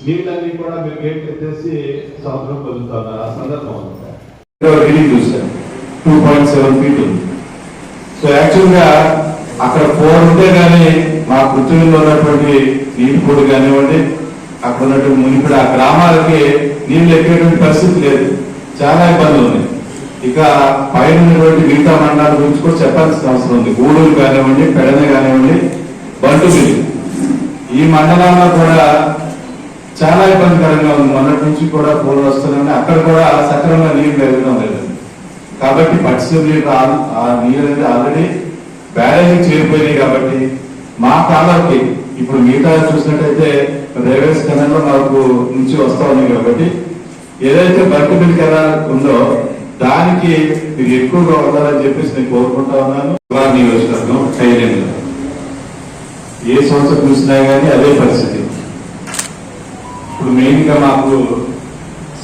నీళ్ళన్నీ కూడా మీరు గేట్ ఎత్తేసి సముద్రం పొందుతున్నారు. ఆ సందర్భం చూసారు 2.7 feet ఉంది. సో యాక్చువల్గా అక్కడ 4 ఉంటే కానీ మా పృథ్వీలో ఉన్నటువంటి నీటి పొడి కానివ్వండి, అక్కడ ఉన్నటువంటి మునిపడి ఆ గ్రామాలకి నీళ్ళు ఎక్కేటువంటి పరిస్థితి లేదు. చాలా ఇబ్బందులు ఉన్నాయి. ఇక పైన ఉన్నటువంటి మిగతా మండలాల గురించి కూడా చెప్పాల్సిన అవసరం ఉంది. గూడూరు కానివ్వండి, పెడన కానివ్వండి, బంటుమిల్లి ఈ మండలాల్లో కూడా చాలా ఇబ్బందికరంగా ఉంది. మొన్నటి నుంచి కూడా పూలు వస్తున్నాయి. అక్కడ కూడా సక్రమంగా నీరు పెరగడం లేదు. కాబట్టి పట్టిసీమ నీరు ఆ నీరు అనేది ఆల్రెడీ బ్యారేజీ చేరిపోయినాయి. కాబట్టి మా కాలంకి ఇప్పుడు మిగతా చూసినట్టయితే రైల్వేస్ కెనాల్లో మాకు నుంచి వస్తా ఉన్నాయి. కాబట్టి ఏదైతే బంటుమిల్లి కెనాల్ ఉందో దానికి మీరు ఎక్కువగా ఉండాలని చెప్పేసి నేను కోరుకుంటా ఉన్నాను. నియోజకవర్గం టైలెండ్ ఏ సంవత్సరం చూసినా కానీ అదే పరిస్థితి. ఇప్పుడు మెయిన్ గా మాకు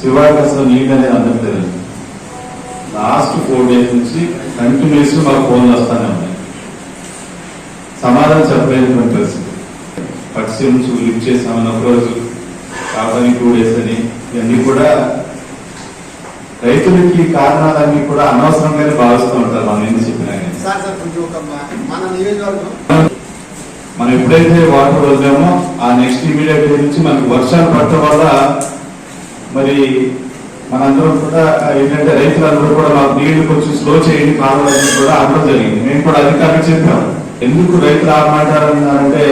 శివాకాశంలో నీళ్ళు అనేది అందట్లేదు. లాస్ట్ 4 days నుంచి కంటిన్యూస్ మాకు ఫోన్లు వస్తానే ఉన్నాయి. సమాధానం చెప్పలేనటువంటి పరిస్థితి. పట్టిసీమ నుంచి లిఫ్ట్ చేసామని ఒక రోజు, కాబట్టి 2 days అని ఇవన్నీ కూడా రైతులకి కారణాలన్నీ కూడా అనవసరంగానే భావిస్తూ ఉంటారు. మనం ఏం చెప్పినా కానీ మనం ఎప్పుడైతే వాటర్ వదిలామో ఆ నెక్స్ట్ ఇమీడియట్ డే నుంచి మనకి వర్షాలు పడటం వల్ల మరి మనందరం కూడా ఏంటంటే రైతులందరూ కూడా మాకు నీళ్లు కొంచెం స్లో చేయండి కావాలని కూడా అనడం జరిగింది. మేము కూడా అధికారులు చెప్పాము. ఎందుకు రైతులు ఆమాటారన్నారంటే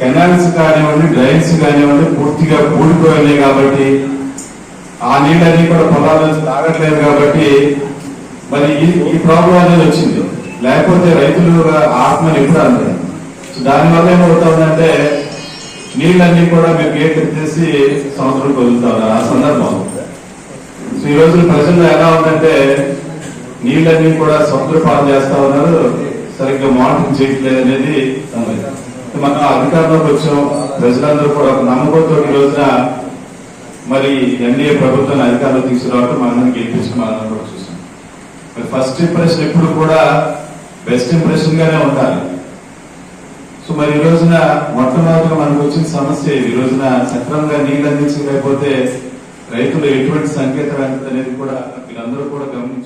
కెనాల్స్ కానివ్వండి, డ్రైన్స్ కానివ్వండి పూర్తిగా కూడిపోయినాయి. కాబట్టి ఆ నీళ్ళన్నీ కూడా పొలాల నుంచి తాగట్లేదు. కాబట్టి మరి ఈ ప్రాబ్లం అనేది వచ్చింది. లేకపోతే రైతులు ఆత్మని ఎప్పుడు అంటారు. దానివల్ల ఏమవుతుందంటే నీళ్ళన్నీ కూడా మీరు గేట్ ఎత్తేసి సంవత్సరం వదులుతా ఉన్నారు. ఆ సందర్భం సో ఈ రోజు ప్రజల్లో ఎలా ఉందంటే నీళ్ళన్నీ కూడా సముద్ర పాలు చేస్తా ఉన్నారు, సరిగ్గా మానిటరింగ్ చేయట్లేదు అనేది మనం అధికారంలోకి వచ్చాం. ప్రజలందరూ కూడా ఒక నమ్మకంతో ఈ రోజున మరి ఎన్డీఏ ప్రభుత్వాన్ని అధికారంలో తీసుకురావడం మనందరినీ గెలిపించడం మనందరం కూడా చూసాం. మరి ఫస్ట్ ఇంప్రెషన్ ఎప్పుడు కూడా బెస్ట్ ఇంప్రెషన్ గానే ఉండాలి. సో మరి ఈ రోజున మొట్టమొదటిగా మనకు వచ్చిన సమస్య ఈ రోజున సక్రమంగా నీళ్ళు అందించలేకపోతే రైతులు ఎటువంటి సంకేతం అనేది కూడా మీరందరూ కూడా గమనించారు.